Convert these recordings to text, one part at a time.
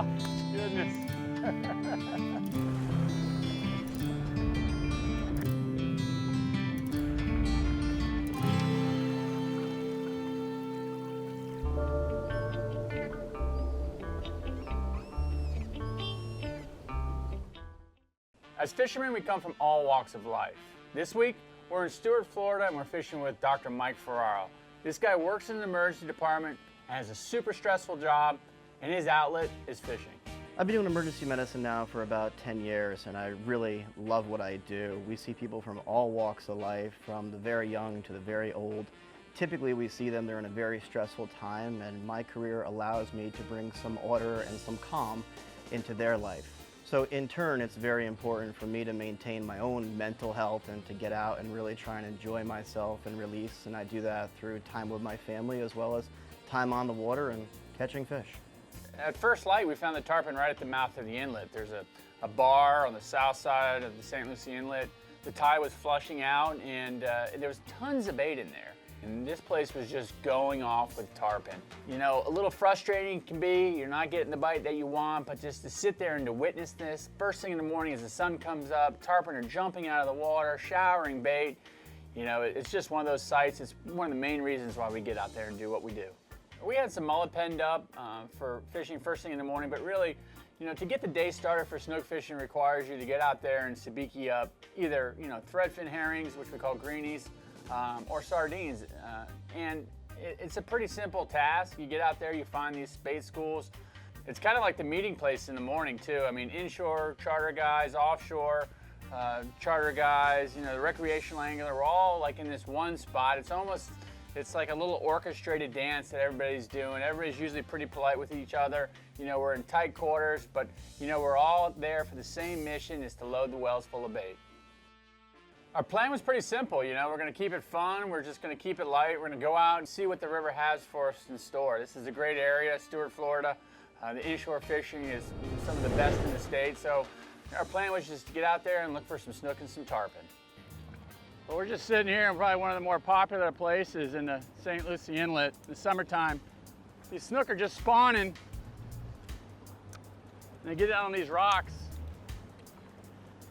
Oh, goodness. As fishermen, we come from all walks of life. This week, we're in Stuart, Florida, and we're fishing with Dr. Mike Ferraro. This guy works in the emergency department and has a super stressful job, and his outlet is fishing. I've been doing emergency medicine now for about 10 years, and I really love what I do. We see people from all walks of life, from the very young to the very old. Typically, we see them, they're in a very stressful time, and my career allows me to bring some order and some calm into their life. So in turn, it's very important for me to maintain my own mental health and to get out and really try and enjoy myself and release. And I do that through time with my family as well as time on the water and catching fish. At first light, we found the tarpon right at the mouth of the inlet. There's a bar on the south side of the St. Lucie Inlet. The tide was flushing out, and there was tons of bait in there. And this place was just going off with tarpon. You know, a little frustrating can be, you're not getting the bite that you want, but just to sit there and to witness this, first thing in the morning as the sun comes up, tarpon are jumping out of the water, showering bait. You know, it's just one of those sights. It's one of the main reasons why we get out there and do what we do. We had some mullet penned up for fishing first thing in the morning, but really, you know, to get the day started for snook fishing requires you to get out there and sabiki up either, you know, threadfin herrings, which we call greenies, or sardines. And it's a pretty simple task. You get out there, you find these bait schools. It's kind of like the meeting place in the morning too. I mean, inshore charter guys, offshore charter guys, you know, the recreational angler, we're all like in this one spot. It's like a little orchestrated dance that everybody's doing. Everybody's usually pretty polite with each other. You know, we're in tight quarters, but you know, we're all there for the same mission, is to load the wells full of bait. Our plan was pretty simple, you know, we're gonna keep it fun, we're just gonna keep it light, we're gonna go out and see what the river has for us in store. This is a great area, Stuart, Florida. The inshore fishing is some of the best in the state, so our plan was just to get out there and look for some snook and some tarpon. Well, we're just sitting here in probably one of the more popular places in the St. Lucie Inlet in the summertime. These snook are just spawning. And they get down on these rocks.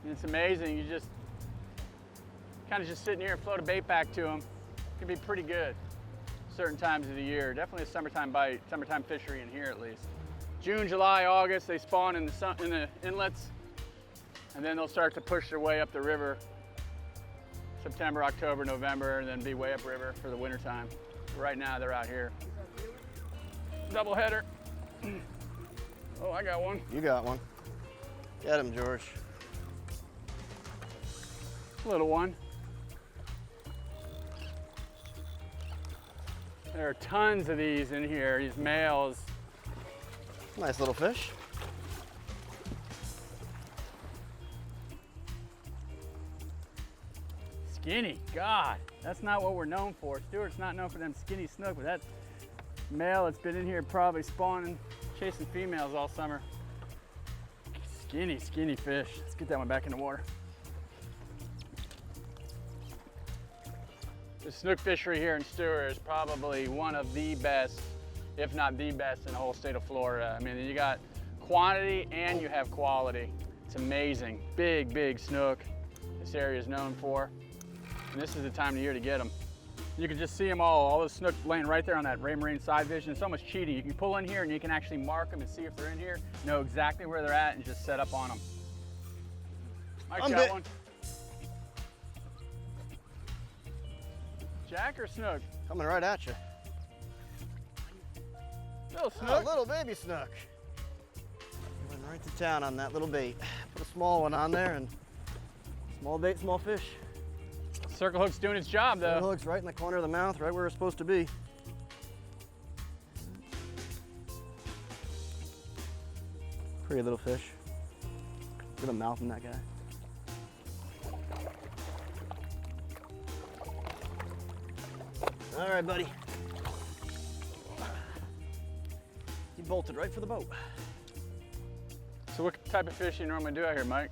And it's amazing, you just kind of just sitting here and float a bait back to them. It can be pretty good certain times of the year. Definitely a summertime bite, summertime fishery in here at least. June, July, August, they spawn in the inlets, and then they'll start to push their way up the river. September, October, November, and then be way upriver for the winter time. Right now, they're out here. Double header. Oh, I got one. You got one. Get him, George. Little one. There are tons of these in here, these males. Nice little fish. Skinny, God, that's not what we're known for. Stuart's not known for them skinny snook, but that male that's been in here probably spawning, chasing females all summer. Skinny, skinny fish. Let's get that one back in the water. The snook fishery here in Stuart is probably one of the best, if not the best, in the whole state of Florida. I mean, you got quantity and you have quality. It's amazing. Big, big snook this area is known for. And this is the time of year to get them. You can just see them all the snook laying right there on that Raymarine side vision. It's almost cheating. You can pull in here and you can actually mark them and see if they're in here, know exactly where they're at, and just set up on them. Mike got one. Jack or snook? Coming right at you. Little snook. Oh, little baby snook. Went right to town on that little bait. Put a small one on there, and small bait, small fish. Circle hook's doing its job, though. Circle hook's right in the corner of the mouth, right where it's supposed to be. Pretty little fish. Look at the mouth in that guy. All right, buddy. He bolted right for the boat. So what type of fish do you normally do out here, Mike?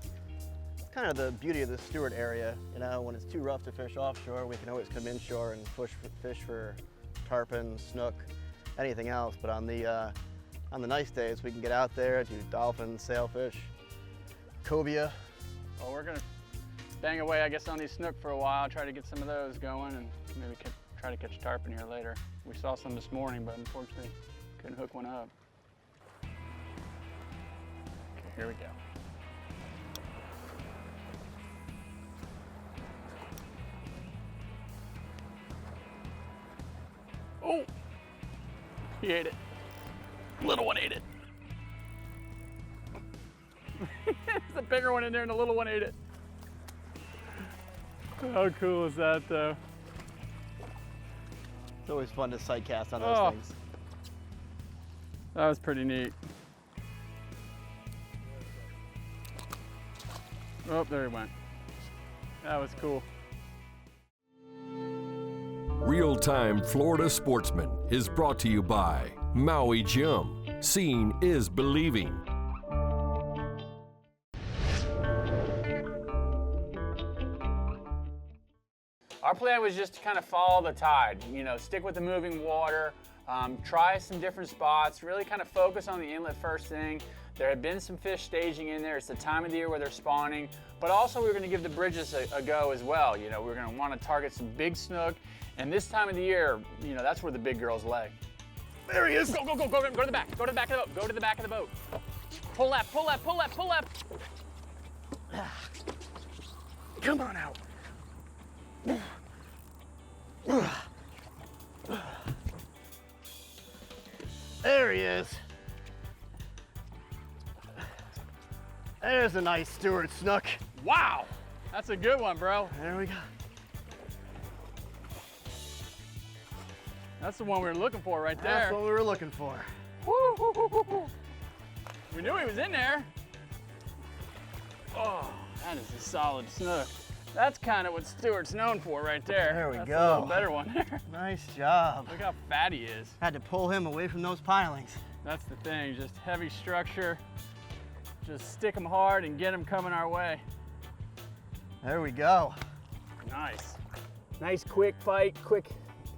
It's kind of the beauty of the Stuart area. You know, when it's too rough to fish offshore, we can always come inshore and fish for tarpon, snook, anything else. But on the on the nice days, we can get out there, do dolphins, sailfish, cobia. Well, we're gonna bang away, I guess, on these snook for a while, try to get some of those going, and maybe try to catch tarpon here later. We saw some this morning, but unfortunately couldn't hook one up. Okay, here we go. Oh, he ate it. Little one ate it. There's a bigger one in there and the little one ate it. How cool is that though? It's always fun to sight cast on those things. That was pretty neat. Oh, there he went. That was cool. Real-Time Florida Sportsman is brought to you by Maui Jim. Seeing is believing. Our plan was just to kind of follow the tide, stick with the moving water, try some different spots, really kind of focus on the inlet first thing. There had been some fish staging in there. It's the time of the year where they're spawning, but also we were going to give the bridges a go as well. We were going to want to target some big snook, and this time of the year, that's where the big girls lay. There he is. Go to the back. Go to the back of the boat. Go to the back of the boat. Pull left, pull left, pull left, pull left. Come on out. There he is. There's a nice Stuart snook. Wow, that's a good one, bro. There we go. That's the one we were looking for right there. That's what we were looking for. Woo. We knew he was in there. Oh, that is a solid snook. That's kind of what Stuart's known for right there. There we That's go. A little better one there. Nice job. Look how fat he is. Had to pull him away from those pilings. That's the thing, just heavy structure. Just stick them hard and get them coming our way. There we go. Nice. Nice quick fight, quick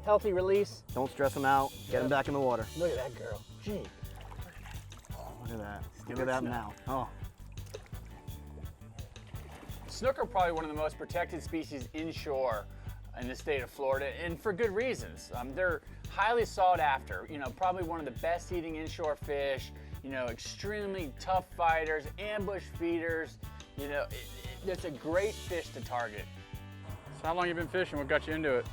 healthy release. Don't stress him out. Get him back in the water. Look at that girl. Gee. Look at that. Look at that now. Oh. Snook are probably one of the most protected species inshore in the state of Florida, and for good reasons. They're highly sought after. Probably one of the best eating inshore fish. Extremely tough fighters, ambush feeders. It's a great fish to target. So how long you been fishing? What got you into it?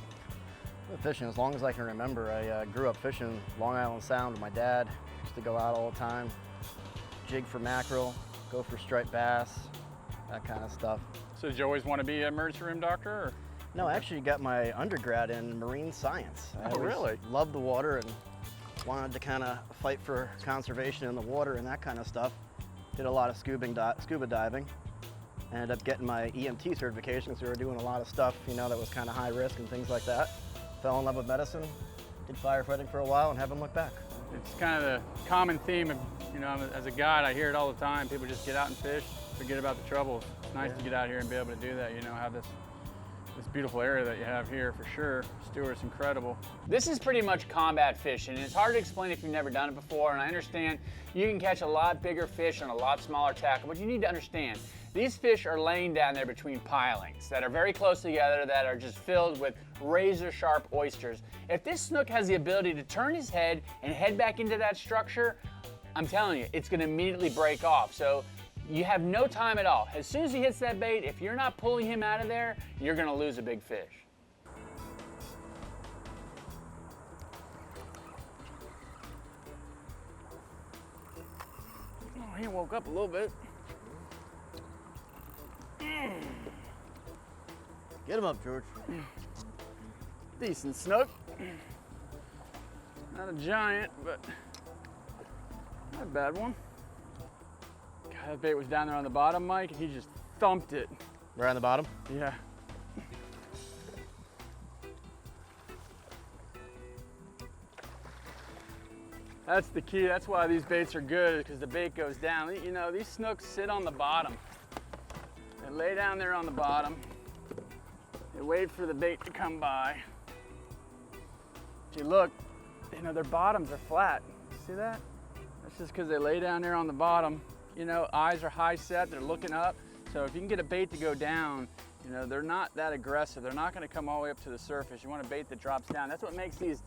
Been fishing as long as I can remember. I grew up fishing Long Island Sound with my dad. Used to go out all the time, jig for mackerel, go for striped bass, that kind of stuff. So did you always want to be an emergency room doctor? Or? No, I actually got my undergrad in marine science. I always really? loved the water and wanted to kind of fight for conservation in the water and that kind of stuff. Did a lot of scuba diving. Ended up getting my EMT certification because we were doing a lot of stuff, that was kind of high risk and things like that. Fell in love with medicine, did firefighting for a while and haven't looked back. It's kind of the common theme of, as a guide, I hear it all the time. People just get out and fish, forget about the troubles. It's nice to get out here and be able to do that, have this beautiful area that you have here for sure. Stuart's incredible. This is pretty much combat fishing, and it's hard to explain if you've never done it before, and I understand you can catch a lot bigger fish on a lot smaller tackle, but you need to understand, these fish are laying down there between pilings that are very close together, that are just filled with razor sharp oysters. If this snook has the ability to turn his head and head back into that structure, I'm telling you, it's gonna immediately break off. So you have no time at all. As soon as he hits that bait, if you're not pulling him out of there, you're gonna lose a big fish. Oh, he woke up a little bit. Get him up, George. Decent snook. Not a giant, but not a bad one. God, that bait was down there on the bottom, Mike, and he just thumped it. Right on the bottom? Yeah. That's the key. That's why these baits are good, because the bait goes down. These snooks sit on the bottom. They lay down there on the bottom. They wait for the bait to come by. If you look, their bottoms are flat. See that? That's just because they lay down there on the bottom. You know, eyes are high set, they're looking up. So if you can get a bait to go down, you know, they're not that aggressive. They're not going to come all the way up to the surface. You want a bait that drops down. That's what makes these,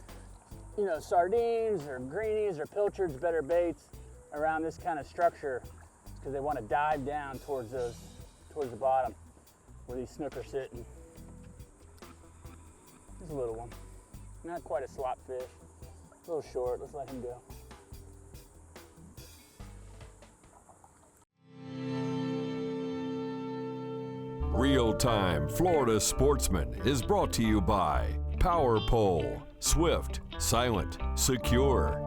you know, sardines or greenies or pilchards better baits around this kind of structure, because they want to dive down towards the bottom where these snook are sitting. Here's a little one. Not quite a slop fish. A little short. Let's let him go. Real-time Florida Sportsman is brought to you by Power Pole, swift, silent, secure.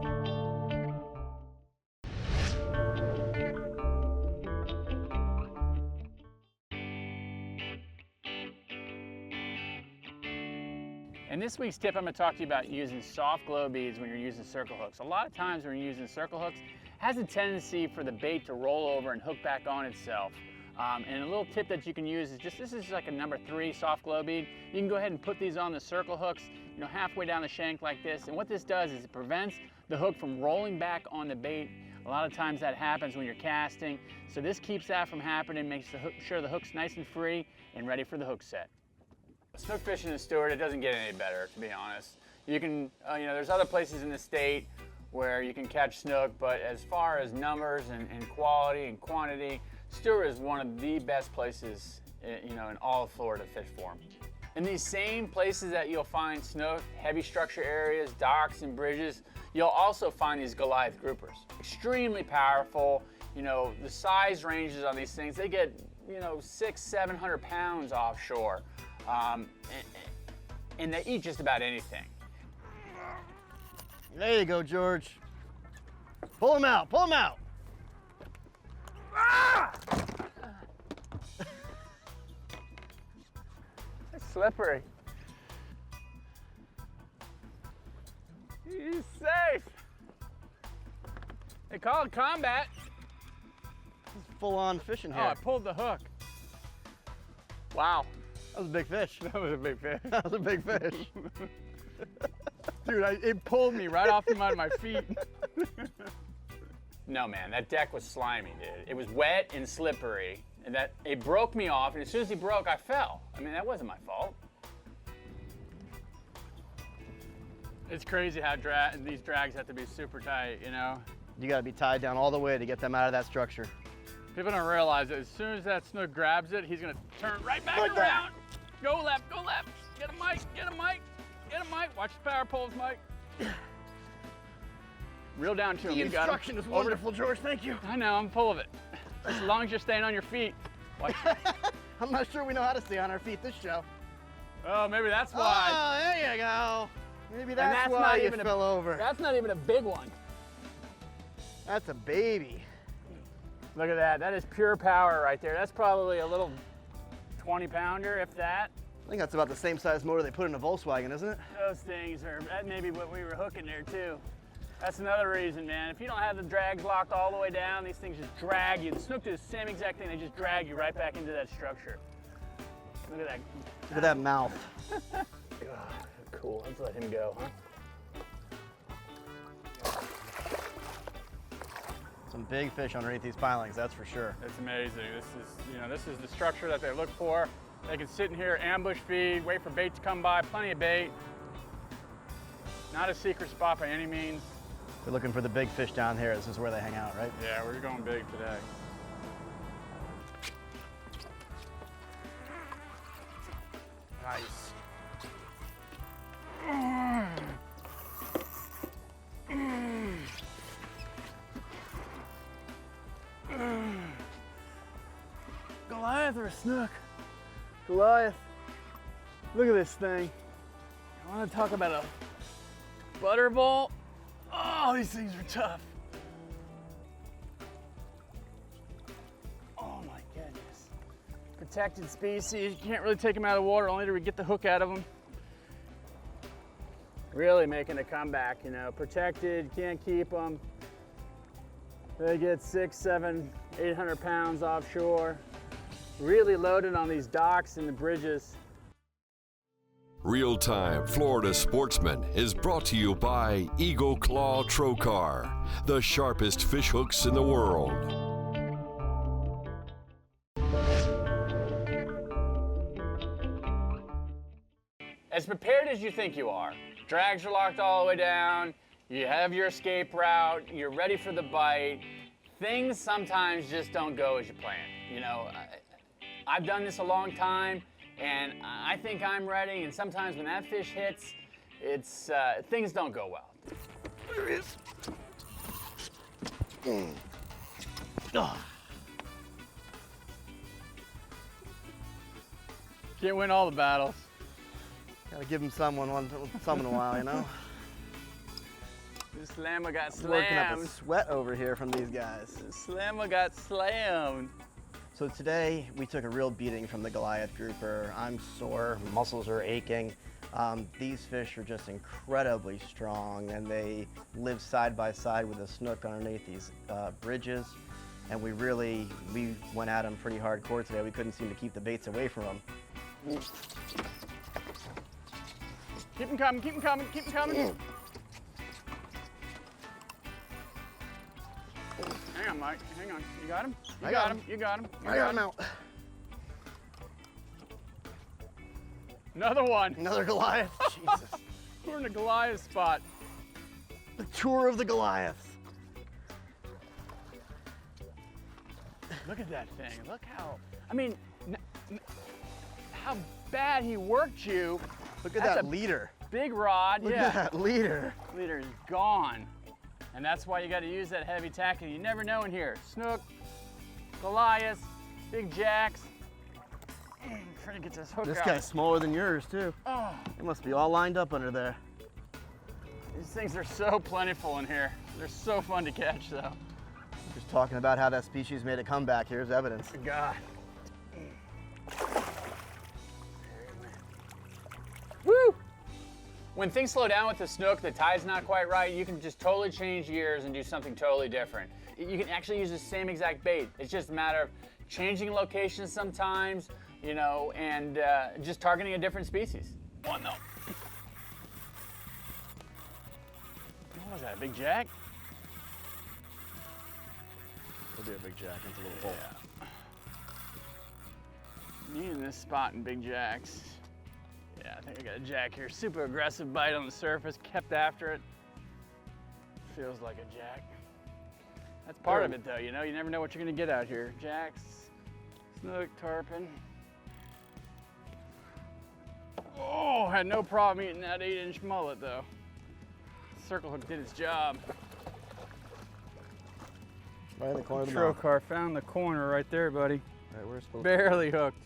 In this week's tip, I'm going to talk to you about using soft glow beads when you're using circle hooks. A lot of times when you're using circle hooks, it has a tendency for the bait to roll over and hook back on itself. And a little tip that you can use is just, this is like a number 3 soft glow bead. You can go ahead and put these on the circle hooks, you know, halfway down the shank like this. And what this does is it prevents the hook from rolling back on the bait. A lot of times that happens when you're casting. So this keeps that from happening, makes sure the hook's nice and free and ready for the hook set. Snook fishing in Stuart, it doesn't get any better, to be honest. You can, you know, there's other places in the state where you can catch snook, but as far as numbers and quality and quantity, Stuart is one of the best places, you know, in all of Florida to fish for them. In these same places that you'll find snook, heavy structure areas, docks and bridges, you'll also find these Goliath groupers. Extremely powerful. You know, the size ranges on these things, they get, you know, 600-700 pounds offshore. And they eat just about anything. There you go, George. Pull him out, pull him out. Ah! It's slippery. He's safe. They call it combat. It's full-on fishing here. Oh, I pulled the hook. Wow. That was a big fish. That was a big fish. That was a big fish. Dude, it pulled me right off the mud of my feet. No, man, that deck was slimy, dude. It was wet and slippery, and that it broke me off, and as soon as he broke, I fell. I mean, that wasn't my fault. It's crazy how these drags have to be super tight, you know? You gotta be tied down all the way to get them out of that structure. People don't realize that as soon as that snook grabs it, he's gonna turn right back Like around. Go left, go left. Get a mic, get a mic, get a mic. Watch the power poles, Mike. Reel down to him. The instruction is wonderful, George, thank you. I know, I'm full of it. As long as you're staying on your feet. I'm not sure we know how to stay on our feet this show. Oh, maybe that's why. Oh, there you go. Maybe that's why not you even fell over. That's not even a big one. That's a baby. Look at that. That is pure power right there. That's probably a little 20-pounder, if that. I think that's about the same size motor they put in a Volkswagen, isn't it? Those things are, that may be what we were hooking there too. That's another reason, man. If you don't have the drags locked all the way down, these things just drag you. The snook do the same exact thing. They just drag you right back into that structure. Look at that. Look at that mouth. Cool. Let's let him go, huh? Some big fish underneath these pilings, that's for sure. It's amazing. This is the structure that they look for. They can sit in here, ambush feed, wait for bait to come by, plenty of bait. Not a secret spot by any means. They're looking for the big fish down here. This is where they hang out, right? Yeah, we're going big today. Nice. Goliath or a snook? Goliath. Look at this thing. I want to talk about a butterball. Oh, these things are tough. Oh my goodness. Protected species. You can't really take them out of the water only to get the hook out of them. Really making a comeback, you know. Protected, you can't keep them. They get 600, 700, 800 pounds offshore. Really loaded on these docks and the bridges. Real-Time Florida Sportsman is brought to you by Eagle Claw Trocar, the sharpest fish hooks in the world. As prepared as you think you are, drags are locked all the way down, you have your escape route, you're ready for the bite, things sometimes just don't go as you planned. You know, I've done this a long time, and I think I'm ready, and sometimes when that fish hits, it's things don't go well. There it is. Oh. Can't win all the battles. Gotta give him some in a while, you know? This slammer got Working up a slammed. sweat over here from these guys. This slammer got slammed. So today we took a real beating from the Goliath grouper. I'm sore, muscles are aching. These fish are just incredibly strong, and they live side by side with a snook underneath these bridges. And we went at them pretty hardcore today. We couldn't seem to keep the baits away from them. Keep them coming, keep them coming, keep them coming. Hang on, Mike, hang on. You got him? You got him, you got him. I got him out. Another one. Another Goliath. Jesus. We're in a Goliath spot. The tour of the Goliaths. Look at that thing. Look how, I mean, how bad he worked you. Look at That's that a leader. Big rod, Look yeah. at that leader. Leader is gone. And that's why you got to use that heavy tackle. You never know in here. Snook, Goliath, big jacks. Trying to get this hook This out. guy's smaller than yours, too. Oh, They must be all lined up under there. these things are so plentiful in here. They're so fun to catch, though. Just talking about how that species made a comeback. Here's evidence. God. Woo! When things slow down with the snook, the tide's not quite right, you can just totally change gears and do something totally different. You can actually use the same exact bait. It's just a matter of changing locations sometimes, you know, and just targeting a different species. One though. What was that, a big jack? It'll be a big jack into a little hole. Me in this spot in big jacks. Yeah, I think I got a jack here. Super aggressive bite on the surface, kept after it. Feels like a jack. That's part of it though, you know? You never know what you're gonna get out here. Jacks, snook, tarpon. Oh, had no problem eating that 8-inch mullet though. Circle hook did its job. Right in the corner of the mouth. Trocar found the corner right there, buddy. Right, we're supposed Barely hooked.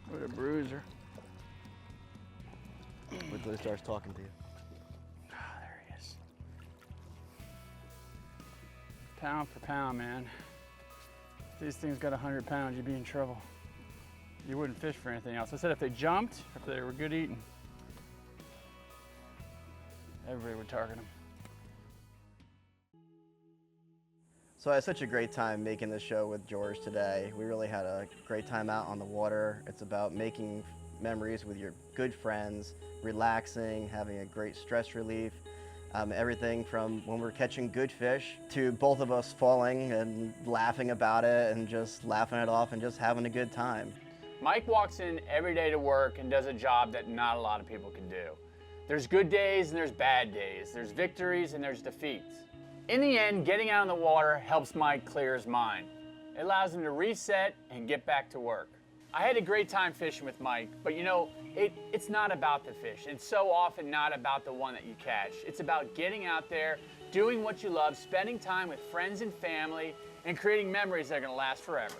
What a bruiser. to. Wait till he starts talking to you. Ah, there he is. Pound for pound, man. If these things got 100 pounds, you'd be in trouble. You wouldn't fish for anything else. I said if they jumped, if they were good eating, everybody would target them. So I had such a great time making this show with George today. We really had a great time out on the water. It's about making memories with your good friends, relaxing, having a great stress relief. Everything from when we're catching good fish to both of us falling and laughing about it and just laughing it off and just having a good time. Mike walks in every day to work and does a job that not a lot of people can do. There's good days and there's bad days. There's victories and there's defeats. In the end, getting out on the water helps Mike clear his mind. It allows him to reset and get back to work. I had a great time fishing with Mike, but you know, it's not about the fish. It's so often not about the one that you catch. It's about getting out there, doing what you love, spending time with friends and family, and creating memories that are gonna last forever.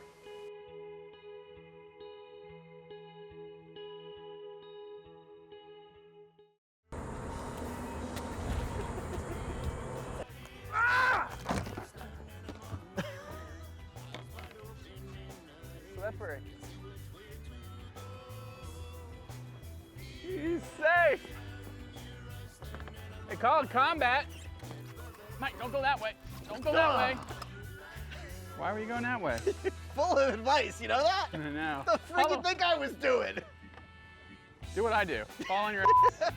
Slippery. He's safe. They call it combat. Mike, don't go that way. Don't go that way. Why were you going that way? Full of advice, you know that? I know. What the freak you think I was doing? Do what I do. Fall on your ass.